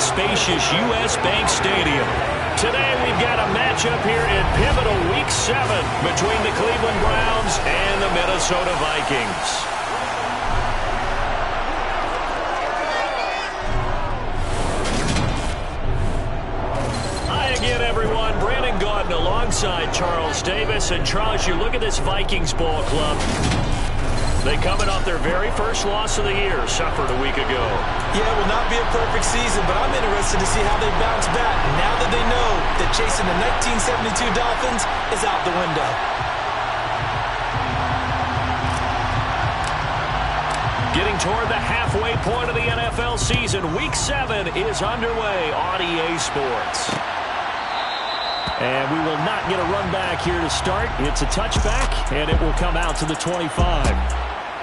spacious U.S. Bank Stadium. Today we've got a matchup here in pivotal Week 7 between the Cleveland Browns and the Minnesota Vikings. Hi again, everyone. Brandon Gaudin alongside Charles Davis. And Charles, you look at this Vikings ball club. They coming off their very first loss of the year, suffered a week ago. Yeah, it will not be a perfect season, but I'm interested to see how they bounce back now that they know that chasing the 1972 Dolphins is out the window. Getting toward the halfway point of the NFL season, Week 7 is underway on EA Sports. And we will not get a run back here to start. It's a touchback, and it will come out to the 25.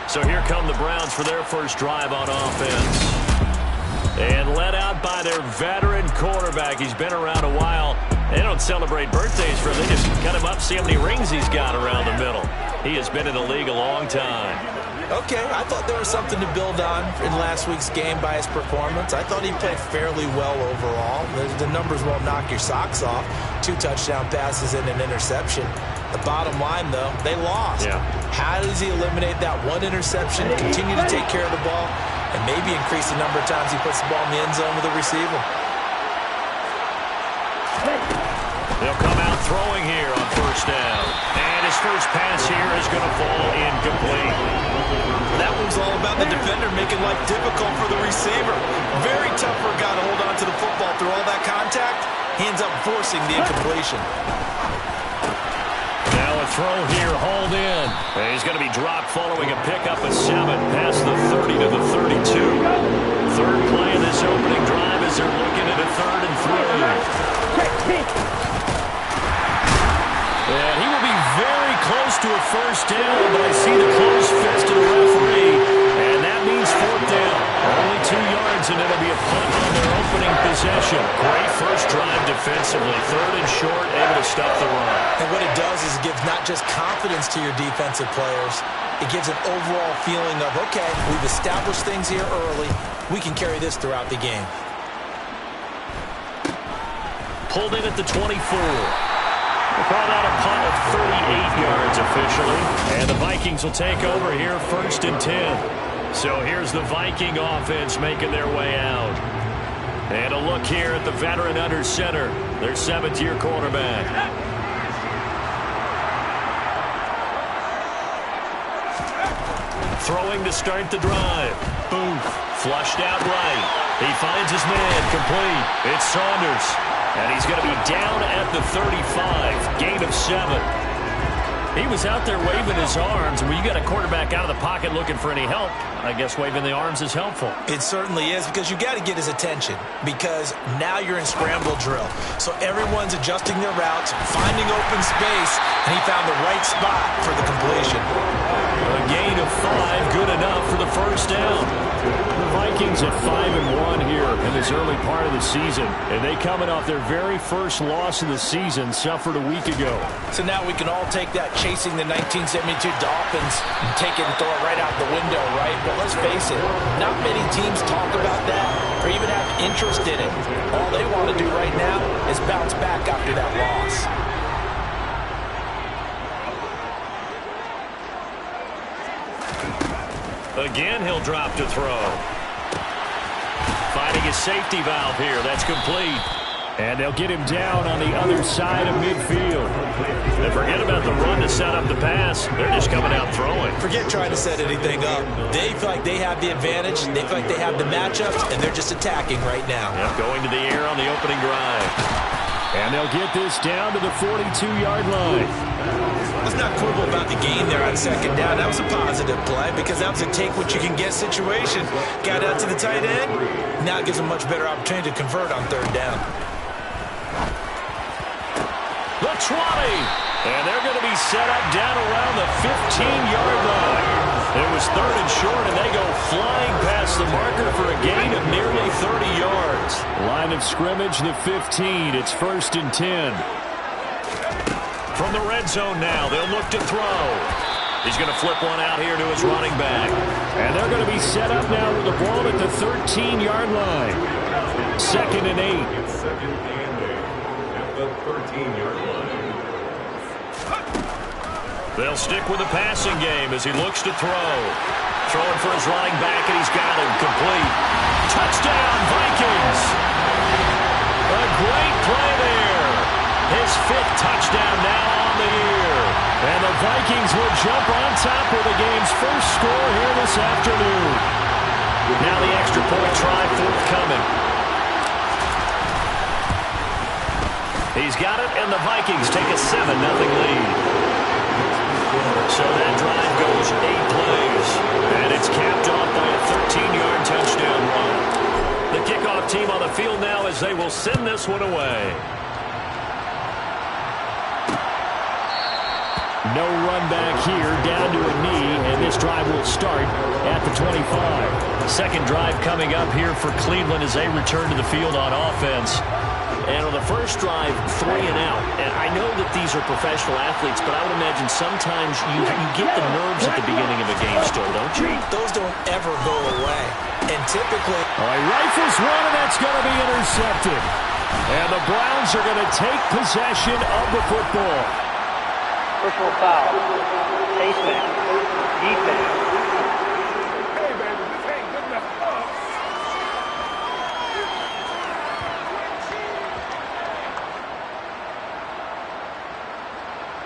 So here come the Browns for their first drive on offense. And led out by their veteran quarterback. He's been around a while. They don't celebrate birthdays for him. They just cut him up, see how many rings he's got around the middle. He has been in the league a long time. Okay, I thought there was something to build on in last week's game by his performance. I thought he played fairly well overall. The numbers won't knock your socks off. 2 touchdown passes and an interception. The bottom line, though, they lost. Yeah. How does he eliminate that one interception, continue to take care of the ball, and maybe increase the number of times he puts the ball in the end zone with a receiver? They'll come out throwing here on first down. And his first pass here is going to fall incomplete. That one's all about the defender making life difficult for the receiver. Very tough for a guy to hold on to the football through all that contact. He ends up forcing the incompletion. Now a throw here, hauled in. And he's going to be dropped following a pickup of 7 past the 30 to the 32. Third play of this opening drive as they're looking at a 3rd and 3. And he will be very close to a first down, but I see the closed fist of the referee, and that means 4th down. Only 2 yards, and it'll be a punt on their opening possession. Great first drive defensively. 3rd and short, able to stop the run. And what it does is it gives not just confidence to your defensive players, it gives an overall feeling of, okay, we've established things here early. We can carry this throughout the game. Pulled in at the 24. Called out a punt of 38 yards officially. And the Vikings will take over here 1st and 10. So here's the Viking offense making their way out. And a look here at the veteran under center, their 7th-year quarterback. Throwing to start the drive. Booth flushed out right. He finds his man complete. It's Saunders. And he's going to be down at the 35, gain of 7. He was out there waving his arms. When you got a quarterback out of the pocket looking for any help, I guess waving the arms is helpful. It certainly is, because you got to get his attention, because now you're in scramble drill. So everyone's adjusting their routes, finding open space, and he found the right spot for the completion. A gain of 5, good enough for the first down. The Vikings at 5-1 here in this early part of the season, and they coming off their very first loss of the season, suffered a week ago. So now we can all take that chasing the 1972 Dolphins and take it and throw it right out the window, right? But let's face it, not many teams talk about that or even have interest in it. All they want to do right now is bounce back after that loss. Again, he'll drop to throw. Finding his safety valve here. That's complete. And they'll get him down on the other side of midfield. And forget about the run to set up the pass. They're just coming out throwing. Forget trying to set anything up. They feel like they have the advantage. They feel like they have the matchups, and they're just attacking right now. Yep, going to the air on the opening drive. And they'll get this down to the 42-yard line. Let's not quibble about the gain there on 2nd down. That was a positive play because that was a take-what-you-can-get situation. Got out to the tight end. Now it gives them a much better opportunity to convert on 3rd down. The 20. And they're going to be set up down around the 15-yard line. It was 3rd and short, and they go flying past the marker for a gain of nearly 30 yards. Line of scrimmage, the 15. It's 1st and 10. From the red zone now, they'll look to throw. He's going to flip one out here to his running back. And they're going to be set up now with the ball at the 13-yard line. 2nd and 8. Second and 8 at the 13-yard line. They'll stick with the passing game as he looks to throw. Throwing for his running back, and he's got him complete. Touchdown, Vikings! A great play there. His 5th touchdown now on the year. And the Vikings will jump on top with the game's first score here this afternoon. Now the extra point try forthcoming. He's got it, and the Vikings take a 7-0 lead. So that drive goes 8 plays, and it's capped off by a 13-yard touchdown run. The kickoff team on the field now as they will send this one away. No run back here, down to a knee, and this drive will start at the 25. Second drive coming up here for Cleveland as they return to the field on offense. And on the first drive, 3 and out. And I know that these are professional athletes, but I would imagine sometimes you get the nerves at the beginning of a game still, don't you? Those don't ever go away. And typically... He rifles one, and that's going to be intercepted. And the Browns are going to take possession of the football. Personal foul. Face mask. Defense. Hey, man, this ain't good enough.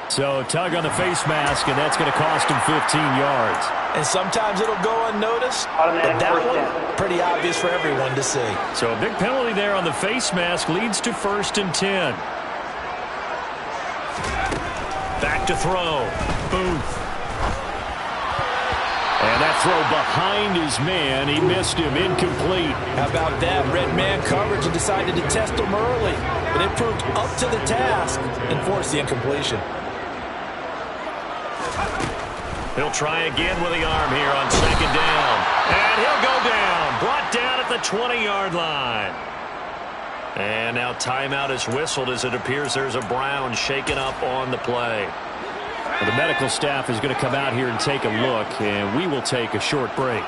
So tug on the face mask, and that's going to cost him 15 yards. And sometimes it'll go unnoticed, but that one, pretty obvious for everyone to see. So a big penalty there on the face mask leads to 1st and 10. Back to throw. Booth. And that throw behind his man. He missed him. Incomplete. How about that? Red man coverage and decided to test him early. But it proved up to the task and forced the incompletion. He'll try again with the arm here on 2nd down. And he'll go down. Brought down at the 20-yard line. And now timeout is whistled as it appears there's a Brown shaken up on the play. The medical staff is going to come out here and take a look, and we will take a short break.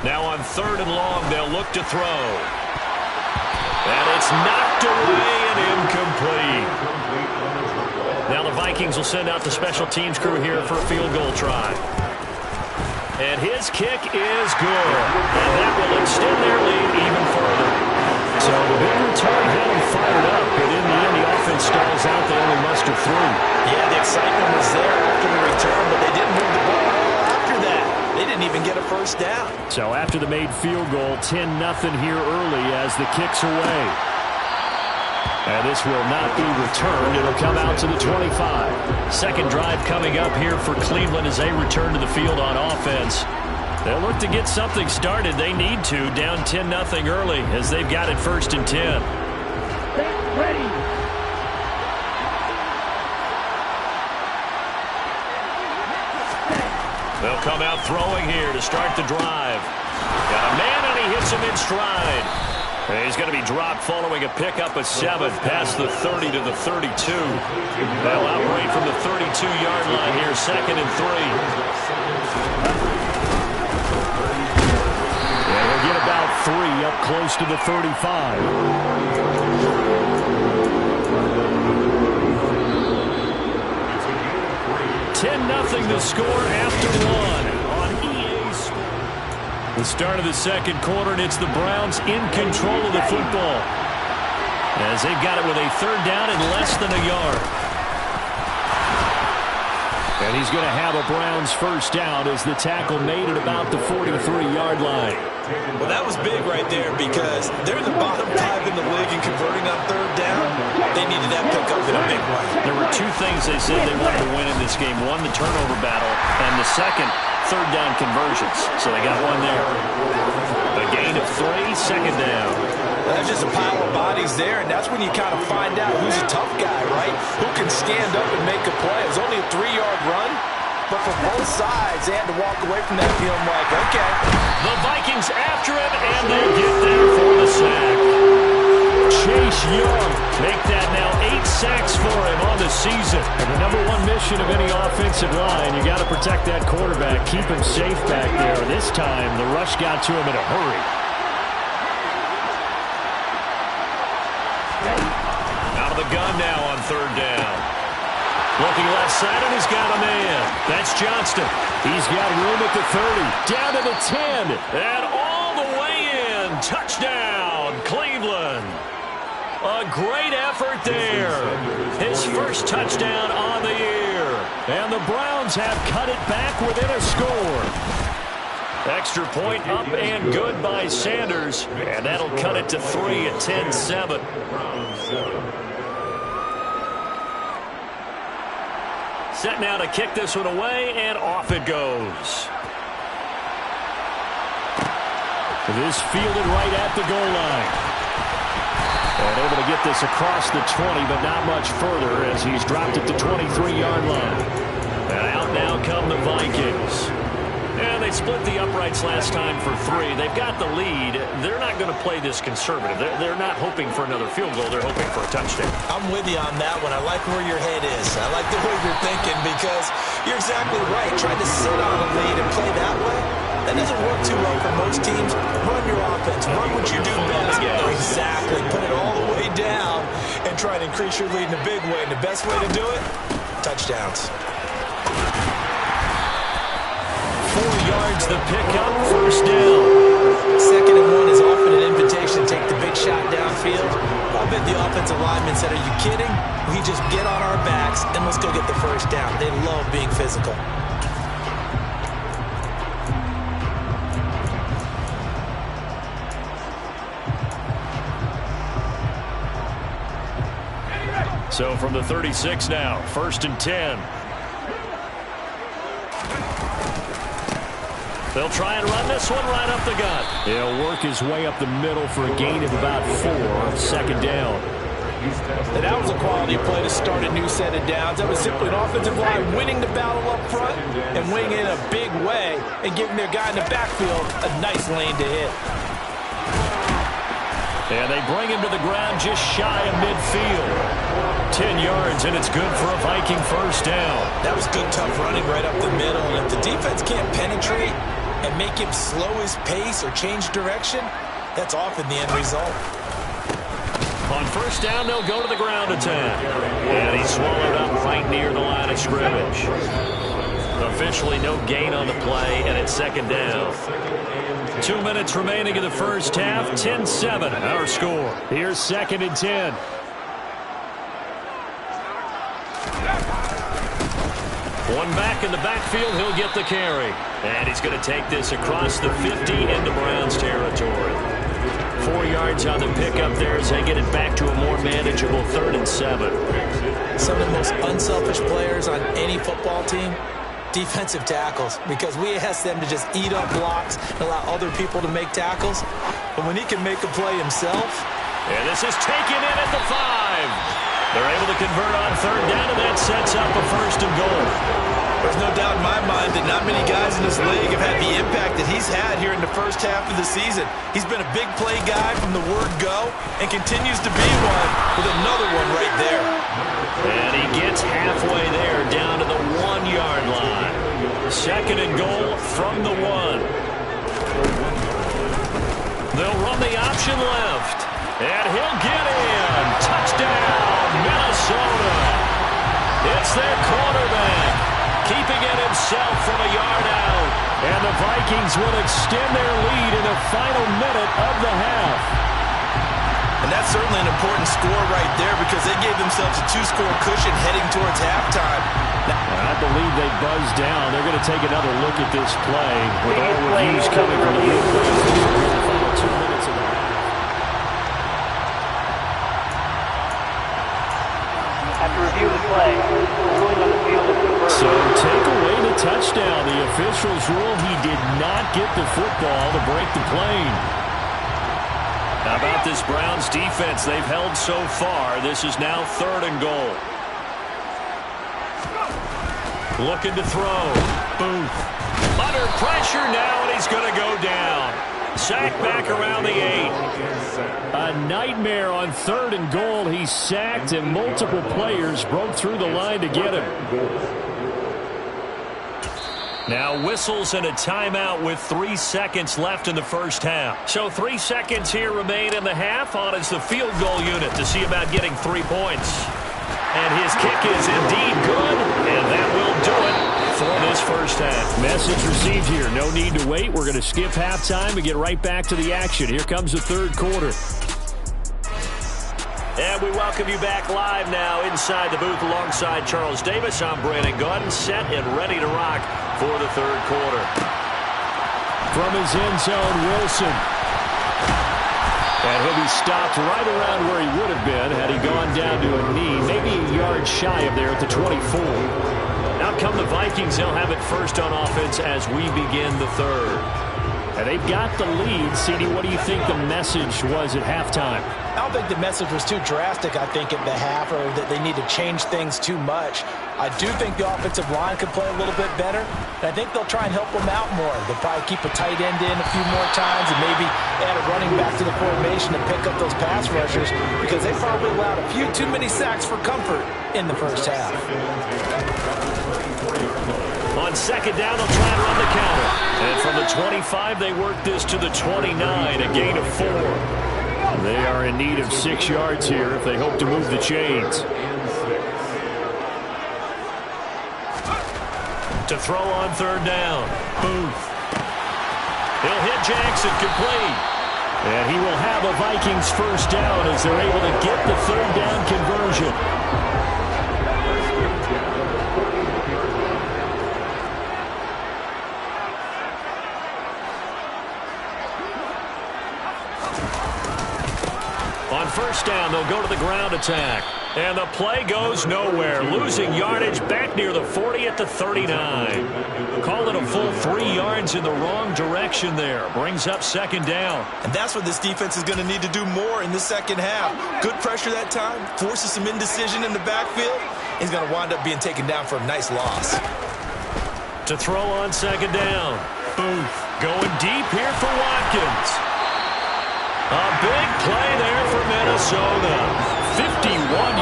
Now on 3rd and long, they'll look to throw. And it's knocked away and incomplete. Now the Vikings will send out the special teams crew here for a field goal try. And his kick is good. And that will extend their lead even further. So the big return had them fired up, but in the end the offense stalls out. They only muster 3. Yeah, the excitement was there after the return, but they didn't move the ball after that. They didn't even get a first down. So after the made field goal, 10-0 here early as the kick's away. And this will not be returned. It'll come out to the 25. Second drive coming up here for Cleveland as they return to the field on offense. They'll look to get something started. They need to, down 10-0 early as they've got it 1st and 10. Ready. They'll come out throwing here to start the drive. Got a man, and he hits him in stride. And he's going to be dropped following a pickup of 7 past the 30 to the 32. They'll operate from the 32-yard line here, 2nd and 3. And we'll get about 3 up close to the 35. 10-0 to score after 1 on EA Sports. The start of the second quarter, and it's the Browns in control of the football as they've got it with a 3rd down and less than a yard. And he's going to have a Browns first down as the tackle made at about the 43-yard line. Well, that was big right there because they're the bottom 5 in the league in converting on 3rd down. They needed that pickup in a big way. There were 2 things they said they wanted to win in this game. One, the turnover battle, and the second, 3rd down conversions. So they got one there. A gain of 3, 2nd down. There's just a pile of bodies there, and that's when you kind of find out who's a tough guy, right? Who can stand up and make a play. It was only a 3-yard run, but for both sides, they had to walk away from that feeling like, okay. The Vikings after him, and they get there for the sack. Chase Young make that now 8 sacks for him on the season. And the number one mission of any offensive line, you got to protect that quarterback, keep him safe back there. This time, the rush got to him in a hurry. Out of the gun now on third down. Looking left side, and he's got a man. That's Johnston. He's got room at the 30, down to the 10, and all the way in. Touchdown, Cleveland. A great effort there. His first touchdown on the year. And the Browns have cut it back within a score. Extra point up and good by Sanders. And that'll cut it to 3 at 10-7. Set now to kick this one away, and off it goes. This fielded right at the goal line. And able to get this across the 20, but not much further as he's dropped at the 23-yard line. And out now come the Vikings. And they split the uprights last time for 3. They've got the lead. They're not going to play this conservative. They're not hoping for another field goal. They're hoping for a touchdown. I'm with you on that one. I like where your head is. I like the way you're thinking because you're exactly right. Trying to sit on a lead and play that way, that doesn't work too well for most teams. Run your offense. Run what you do best. Exactly. Put it all the way down and try to increase your lead in a big way. And the best way to do it, touchdowns. 4 yards the pickup, first down. 2nd and 1 is often an invitation to take the big shot downfield. I bet the offensive lineman said, are you kidding? We just get on our backs and let's go get the first down. They love being physical. So from the 36 now, 1st and 10. They'll try and run this one right up the gut. He'll work his way up the middle for a gain of about 4, 2nd down. And that was a quality play to start a new set of downs. That was simply an offensive line winning the battle up front and winning in a big way and giving their guy in the backfield a nice lane to hit. And they bring him to the ground just shy of midfield. 10 yards, and it's good for a Viking first down. That was good, tough running right up the middle. And if the defense can't penetrate and make him slow his pace or change direction, that's often the end result. On first down, they'll go to the ground attack. And he's swallowed up right near the line of scrimmage. Officially no gain on the play, and it's 2nd down. 2 minutes remaining in the first half. 10-7, our score. Here's 2nd and 10. One back in the backfield, he'll get the carry. And he's going to take this across the 50 into Browns territory. 4 yards on the pickup there as they get it back to a more manageable 3rd and 7. Some of the most unselfish players on any football team, defensive tackles, because we ask them to just eat up blocks and allow other people to make tackles. But when he can make a play himself. And this is taken in at the 5. They're able to convert on 3rd down, and that sets up a 1st and goal. There's no doubt in my mind that not many guys in this league have had the impact that he's had here in the first half of the season. He's been a big play guy from the word go and continues to be one with another one right there. And he gets halfway there down to the 1-yard line. 2nd and goal from the 1. They'll run the option left. And he'll get in. Touchdown, Minnesota. It's their quarterback, keeping it himself from a yard out. And the Vikings will extend their lead in the final minute of the half. And that's certainly an important score right there because they gave themselves a 2-score cushion heading towards halftime. I believe they buzzed down. They're going to take another look at this play with all reviews coming from the final 2 minutes of the half. After review of the play, ruling on the field is confirmed. So take away the touchdown. The officials rule he did not get the football to break the plane. How about this Browns defense? They've held so far. This is now 3rd and goal. Looking to throw. Booth. Under pressure now, and he's going to go down. sacked back around the 8. A nightmare on 3rd and goal. He's sacked, and multiple players broke through the line to get him. Now whistles and a timeout with 3 seconds left in the first half. So 3 seconds here remain in the half. On is the field goal unit to see about getting 3 points. And his kick is indeed good, and that will do it for this first half. Message received here. No need to wait. We're going to skip halftime and get right back to the action. Here comes the third quarter. And we welcome you back live now inside the booth alongside Charles Davis. I'm Brandon Gaudin, set and ready to rock for the third quarter. From his end zone, Wilson. And he'll be stopped right around where he would have been had he gone down to a knee, maybe a yard shy of there at the 24. Out come the Vikings. They'll have it first on offense as we begin the third. And they've got the lead. CD, what do you think the message was at halftime? I don't think the message was too drastic, I think, at the half, or that they need to change things too much. I do think the offensive line could play a little bit better, and I think they'll try and help them out more. They'll probably keep a tight end in a few more times and maybe add a running back to the formation to pick up those pass rushers, because they probably allowed a few too many sacks for comfort in the first half. On second down, they'll try and run the counter. And from the 25, they work this to the 29, a gain of 4. They are in need of 6 yards here if they hope to move the chains. To throw on third down. Booth. He'll hit Jackson complete. And he will have a Vikings first down as they're able to get the third down conversion. On first down, they'll go to the ground attack. And the play goes nowhere. Losing yardage back near the 40 at the 39. Call it a full 3 yards in the wrong direction there. Brings up second down. And that's what this defense is going to need to do more in the second half. Good pressure that time. Forces some indecision in the backfield. He's going to wind up being taken down for a nice loss. To throw on second down. Booth going deep here for Watkins. A big play there for Minnesota. 51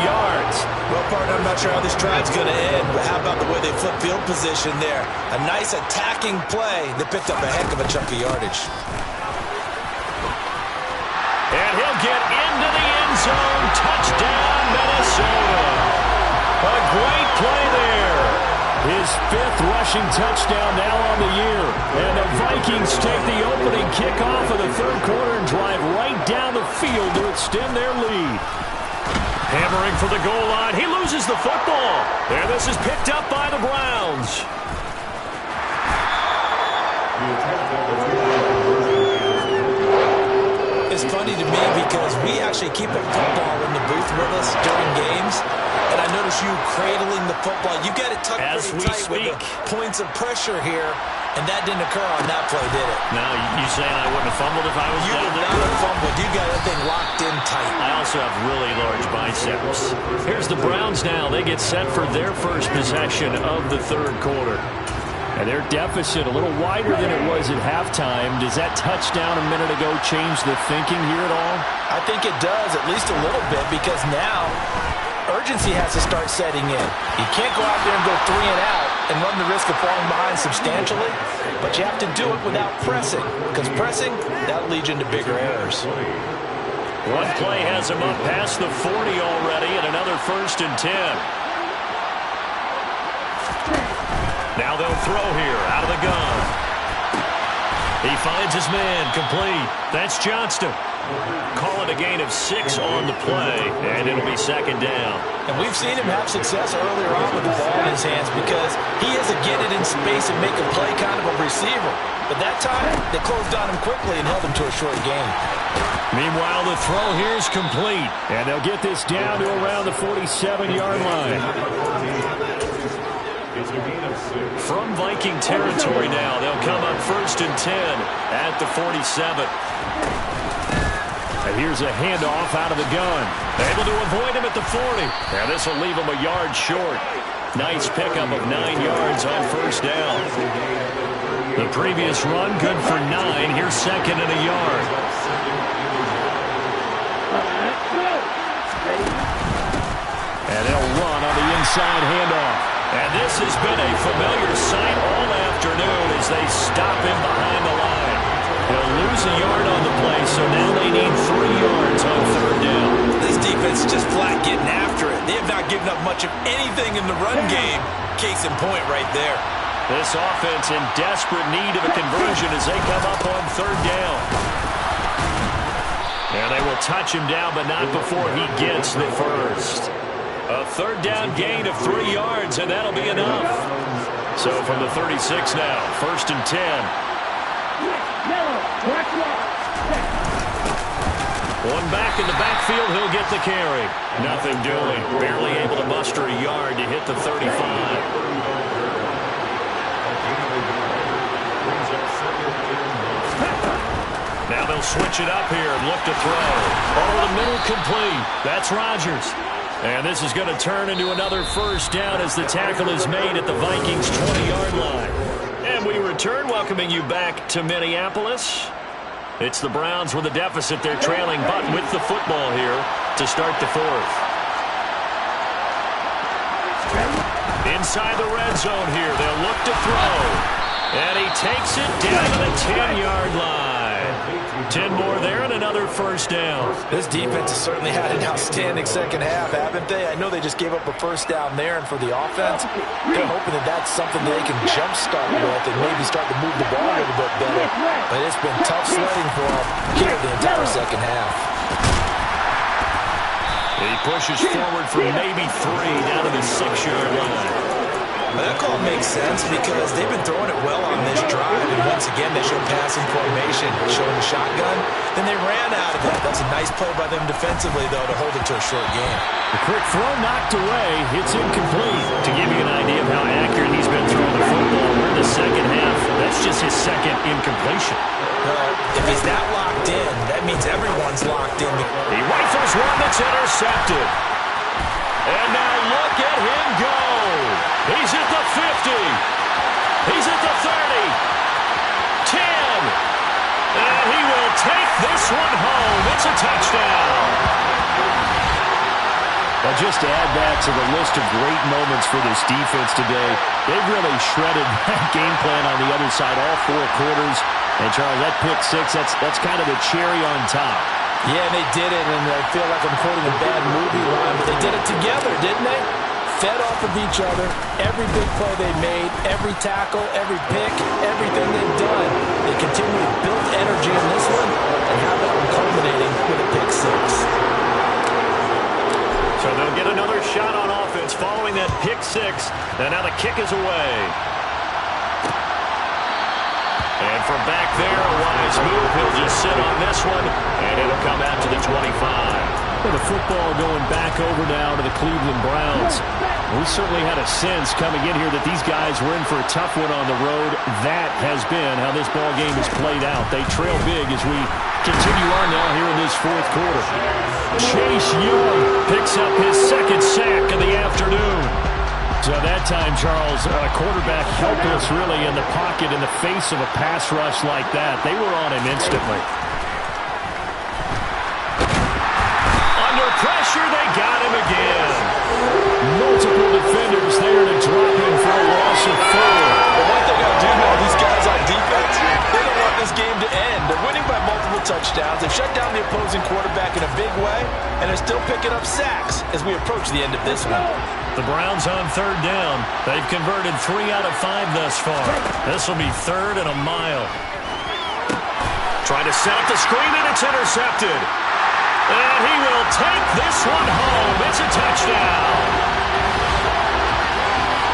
yards. Well, partner, I'm not sure how this drive's going to end, but how about the way they flip field position there? A nice attacking play that picked up a heck of a chunk of yardage. And he'll get into the end zone. Touchdown, Minnesota. A great play there. His 5th rushing touchdown now on the year. And the Vikings take the opening kickoff of the third quarter and drive right down the field to extend their lead. Hammering for the goal line. He loses the football. And this is picked up by the Browns. It's funny to me because we actually keep a football in the booth with us during games. And I notice you cradling the football. You got it tucked pretty tight with the points of pressure here. And that didn't occur on that play, did it? No, you saying I wouldn't have fumbled if I was down there? You would not have fumbled. You got that thing locked in tight. I also have really large biceps. Here's the Browns now. They get set for their first possession of the third quarter. And their deficit a little wider than it was at halftime. Does that touchdown a minute ago change the thinking here at all? I think it does, at least a little bit, because now urgency has to start setting in. You can't go out there and go 3 and out and run the risk of falling behind substantially, but you have to do it without pressing, because pressing, that leads you into bigger errors. One play has him up past the 40 already, and another 1st and 10. Now they'll throw here out of the gun. He finds his man complete. That's Johnston. Call it a gain of 6 on the play, and it'll be second down. And we've seen him have success earlier on with the ball in his hands because he is a get it in space and make a play kind of a receiver. But that time, they closed on him quickly and held him to a short gain. Meanwhile, the throw here is complete, and they'll get this down to around the 47-yard line. From Viking territory now, they'll come up 1st and 10 at the 47. And here's a handoff out of the gun. Able to avoid him at the 40. And this will leave him a yard short. Nice pickup of 9 yards on first down. The previous run, good for 9. Here's second and a yard. And they'll run on the inside handoff. And this has been a familiar sight all afternoon as they stop him behind the line. They'll lose a yard on the play, so now they need 3 yards on third down. This defense is just flat getting after it. They have not given up much of anything in the run game. Case in point right there. This offense in desperate need of a conversion as they come up on third down. And they will touch him down, but not before he gets the first. A third down gain of 3 yards, and that'll be enough. So from the 36 now, first and 10. One back in the backfield, he'll get the carry. Nothing doing. Barely able to muster a yard to hit the 35. Now they'll switch it up here and look to throw. Over the middle, complete. That's Rodgers. And this is going to turn into another first down as the tackle is made at the Vikings' 20-yard line. And we return, welcoming you back to Minneapolis. It's the Browns with a deficit. They're trailing, but with the football here to start the fourth. Inside the red zone here, they'll look to throw. And he takes it down to the 10-yard line. 10 more there and another first down. This defense has certainly had an outstanding second half, haven't they? I know they just gave up a first down there, and for the offense, they're hoping that that's something they can jumpstart with and maybe start to move the ball a little bit better. But it's been tough sledding for them here the entire second half. He pushes forward for maybe 3 down to the 6-yard line. Well, that call makes sense because they've been throwing it well on this drive, and once again they showed passing formation, showing the shotgun. Then they ran out of that. That's a nice play by them defensively, though, to hold it to a short game. The quick throw knocked away. It's incomplete. To give you an idea of how accurate he's been throwing the football, we're in the second half. That's just his second incompletion. Well, if he's that locked in, that means everyone's locked in. He rifles one that's intercepted. And now look at him go. He's at the 50. He's at the 30. 10. And he will take this one home. It's a touchdown. Well, just to add that to the list of great moments for this defense today, they've really shredded that game plan on the other side all 4 quarters. And, Charles, that pick 6, that's kind of the cherry on top. Yeah, they did it, and I feel like I'm quoting a bad movie line, but they did it together, didn't they? Fed off of each other, every big play they made, every tackle, every pick, everything they've done. They continue to build energy in this one, and how about them culminating with a pick 6. So they'll get another shot on offense following that pick 6, and now the kick is away. And from back there, a wise move. He'll just sit on this one, and it'll come out to the 25. Well, the football going back over now to the Cleveland Browns. We certainly had a sense coming in here that these guys were in for a tough one on the road. That has been how this ball game has played out. They trail big as we continue on now here in this fourth quarter. Chase Young picks up his second sack of the afternoon. So that time, Charles, a quarterback helpless really in the pocket in the face of a pass rush like that. They were on him instantly. Under pressure, they got him again. Multiple defenders there to drop him for a loss of 4. But what they got to do now, these guys on defense, they don't want this game to end. They're winning by multiple touchdowns. They've shut down the opposing quarterback in a big way, and they're still picking up sacks as we approach the end of this one. The Browns on third down. They've converted 3 out of 5 thus far. This will be 3rd and a mile. Trying to set up the screen, and it's intercepted. And he will take this one home. It's a touchdown.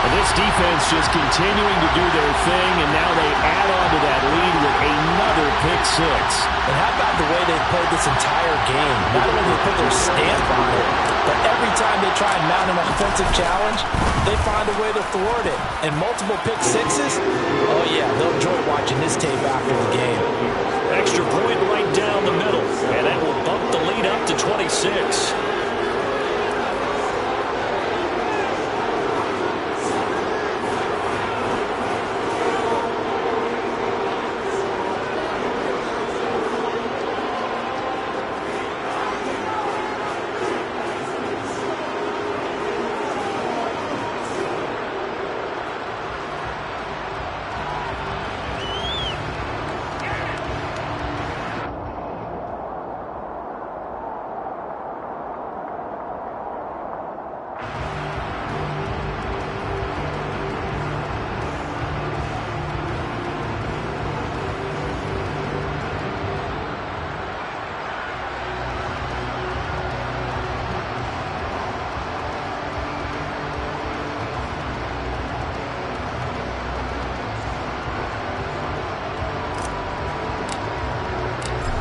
This defense just continuing to do their thing, and now they add on to that lead with another pick 6. And how about the way they played this entire game? Not only they put their stamp on it, but every time they try and mount an offensive challenge, they find a way to thwart it. And multiple pick 6s, oh yeah, they'll enjoy watching this tape after the game. Extra point right down the middle, and that will bump the lead up to 26.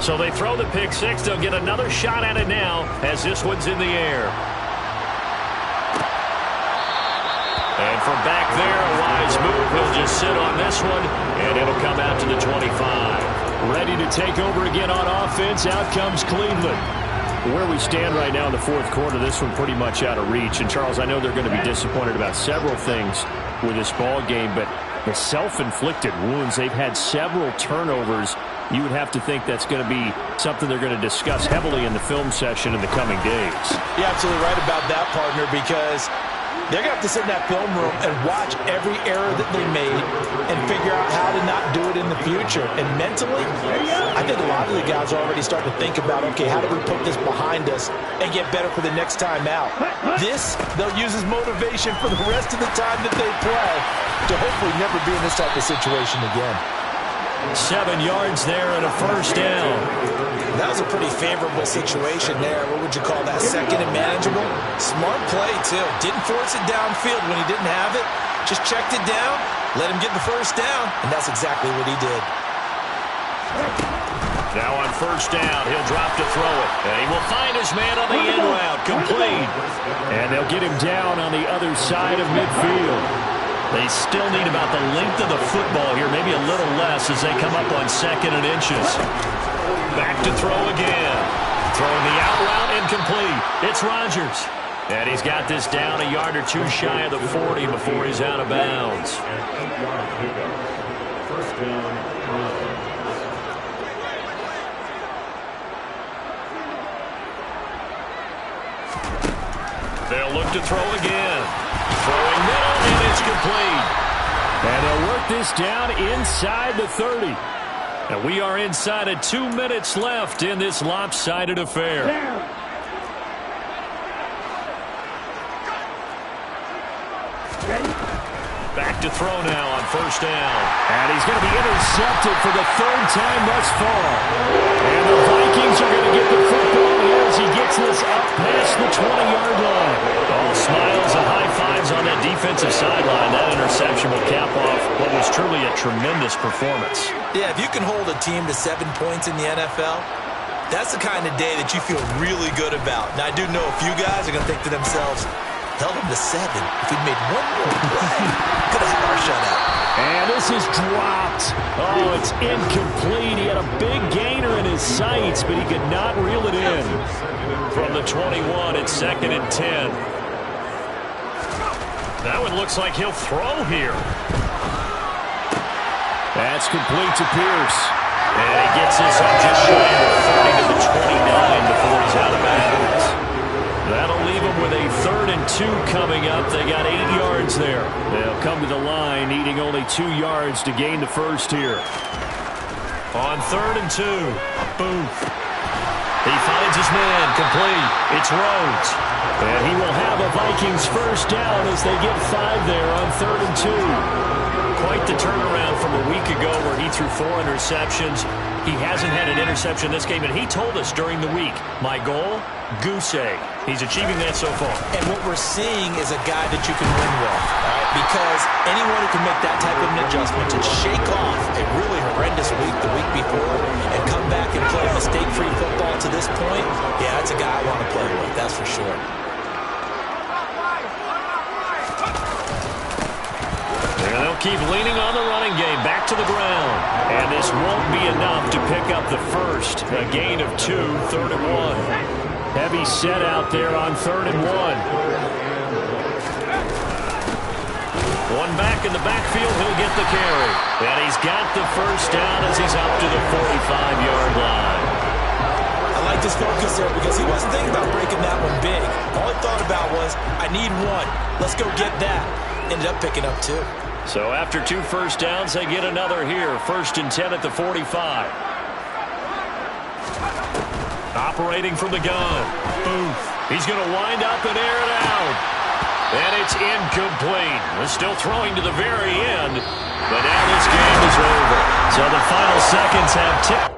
So they throw the pick six. They'll get another shot at it now as this one's in the air. And from back there, a wise move. He'll just sit on this one, and it'll come out to the 25. Ready to take over again on offense. Out comes Cleveland. Where we stand right now in the fourth quarter, this one pretty much out of reach. And, Charles, I know they're going to be disappointed about several things with this ball game, but the self-inflicted wounds, they've had several turnovers. You would have to think that's going to be something they're going to discuss heavily in the film session in the coming days. You're absolutely right about that, partner, because they're going to have to sit in that film room and watch every error that they made and figure out how to not do it in the future. And mentally, I think a lot of the guys are already starting to think about, okay, how do we put this behind us and get better for the next time out? This, they'll use as motivation for the rest of the time that they play to hopefully never be in this type of situation again. 7 yards there and a first down. That was a pretty favorable situation there. What would you call that? Second and manageable? Smart play, too. Didn't force it downfield when he didn't have it. Just checked it down, let him get the first down, and that's exactly what he did. Now on first down, he'll drop to throw it. And he will find his man on the end route. Complete. And they'll get him down on the other side of midfield. They still need about the length of the football here, maybe a little less as they come up on 2nd and inches. Back to throw again. Throwing the out route incomplete. It's Rodgers. And he's got this down a yard or two shy of the 40 before he's out of bounds. First down. They'll look to throw again. Throwing middle, and it's complete. And they'll work this down inside the 30. And we are inside of 2 minutes left in this lopsided affair. Back to throw now on first down. And he's going to be intercepted for the 3rd time thus far. And the Vikings are going to get the football here as he gets this up past the 20-yard line. All smiles and high fives on that defensive sideline. That interception will cap off what was truly a tremendous performance. Yeah, if you can hold a team to 7 points in the NFL, that's the kind of day that you feel really good about. Now, I do know a few guys are going to think to themselves, held him to 7. If he'd made one more play, could have had our shutout. And this is dropped. Oh, it's incomplete. He had a big gainer in his sights, but he could not reel it in. From the 21, it's 2nd and 10. That one looks like he'll throw here. That's complete to Pierce. And he gets this up just shy of the 30 to the 29 before he's out of bounds. That'll leave them with a 3rd and 2 coming up. They got 8 yards there. They'll come to the line needing only 2 yards to gain the first here. On 3rd and 2, Booth. He finds his man, complete. It's Rhodes. And he will have a Vikings first down as they get 5 there on 3rd and 2. Quite the turnaround from a week ago where he threw 4 interceptions. He hasn't had an interception this game, and he told us during the week, my goal, goose egg. He's achieving that so far. And what we're seeing is a guy that you can win with, right? Because anyone who can make that type of an adjustment and shake off a really horrendous week the week before and come back and play mistake-free football to this point, yeah, that's a guy I want to play with, that's for sure. And they'll keep leaning on the running game, back to the ground. And this won't be enough to pick up the first. A gain of 2, 3rd and 1. Heavy set out there on 3rd and 1. One back in the backfield, he'll get the carry. And he's got the first down as he's up to the 45-yard line. I like his focus there because he wasn't thinking about breaking that one big. All he thought about was, I need 1. Let's go get that. Ended up picking up 2. So after 2 first downs, they get another here. 1st and 10 at the 45. Operating from the gun. Booth. He's going to wind up and air it out. And it's incomplete. We're still throwing to the very end. But now this game is over. So the final seconds have ticked.